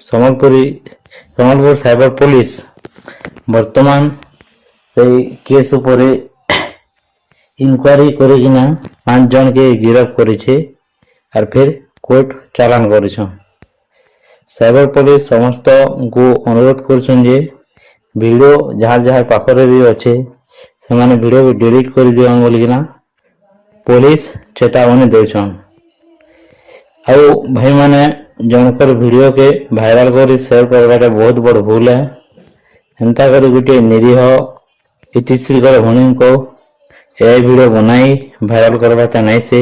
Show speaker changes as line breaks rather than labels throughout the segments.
Sambalpur cyber police ବର୍ତ୍ତମାନ ସେଇ case ଉପରେ ଇନକ୍ୱାରି କରିକିନା 5 ଜଣକେ ଗିରଫ କରିছে আর ফির কোর্ট চালান করেছেন। সাইবর পুলিশ ସମସ୍ତଙ୍କୁ ଅନୁରୋଧ କରୁଛନ୍ତି ଯେ ଭିଡ଼ିଓ ଯାହାର ପାଖରେ ବି ଅଛି ସେମାନେ ଭିଡ଼ିଓ ଡିଲିଟ୍ କରିଦିଅନ୍ ବୋଲିକିନା ପୋଲିସ ଚେତାବନୀ ଦେଉଛନ୍। ଆଉ ଭାଇମାନେ ଜଣଙ୍କର ଭିଡ଼ିଓକେ ଭାଇରାଲ କରି ସେୟାର କରିବାଟା ବହୁତ ବଡ଼ ଭୁଲ ହେ। ଏନ୍ତା କରି ଗୋଟିଏ ନିରୀହ ଇତିଶ୍ରୀଙ୍କର ଭଉଣୀଙ୍କୁ ଏ ଭିଡ଼ିଓ ବନାଇ ଭାଇରାଲ କରିବାଟା ନାହିଁ। ସେ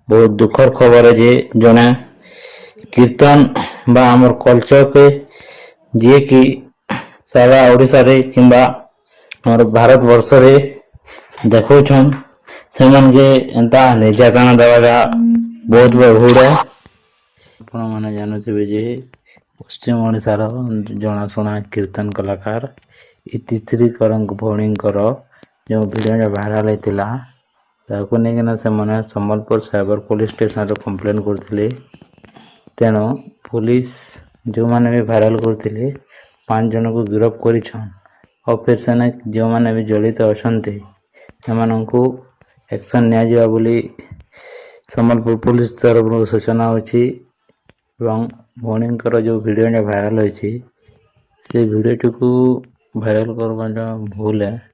ବହୁତ ଦୁଃଖର ଖବର ଯେ ଜଣେ କୀର୍ତ୍ତନ ବା ଆମର କଲଚରକେ ଯିଏକି ସାରା ଓଡ଼ିଶାରେ କିମ୍ବା ଆମର ଭାରତ ବର୍ଷରେ ଦେଖଉଛନ୍ ସେମାନକେ ଏନ୍ତା ନିର୍ଯାତନା ଦେବାଟା ବହୁତ ବଡ଼ ଭୁଲ ହେ। ଆପଣମାନେ ଜାଣୁଥିବେ ଯେ ପଶ୍ଚିମ ଓଡ଼ିଶାର ଜଣାଶୁଣା କୀର୍ତ୍ତନ କଳାକାର ଇତିଶ୍ରୀ ଭଉଣୀଙ୍କର ଯେଉଁ ଭିଡ଼ିଓଟା ଭାଇରାଲ ହେଇଥିଲା ତାକୁ ନେଇକିନା ସେମାନେ ସମ୍ବଲପୁର ସାଇବର ପୋଲିସ ଷ୍ଟେସନରେ କମ୍ପ୍ଲେନ୍ କରିଥିଲେ। ତେଣୁ ପୋଲିସ ଯେଉଁମାନେ ବି ଭାଇରାଲ କରିଥିଲେ 5 ଜଣଙ୍କୁ ଗିରଫ କରିଛନ୍। ଆଉ ଫିର ସେନେ ଯେଉଁମାନେ ବି ଜଡ଼ିତ ଅଛନ୍ତି ସେମାନଙ୍କୁ ଆକ୍ସନ୍ ନିଆଯିବା ବୋଲି ସମ୍ବଲପୁର ପୋଲିସ ତରଫରୁ ସୂଚନା ଅଛି। ଏବଂ ଭଉଣୀଙ୍କର ଯେଉଁ ଭିଡ଼ିଓଟା ଭାଇରାଲ ହୋଇଛି ସେ ଭିଡ଼ିଓଟିକୁ ଭାଇରାଲ କରିବାଟା ଭୁଲ ହେ।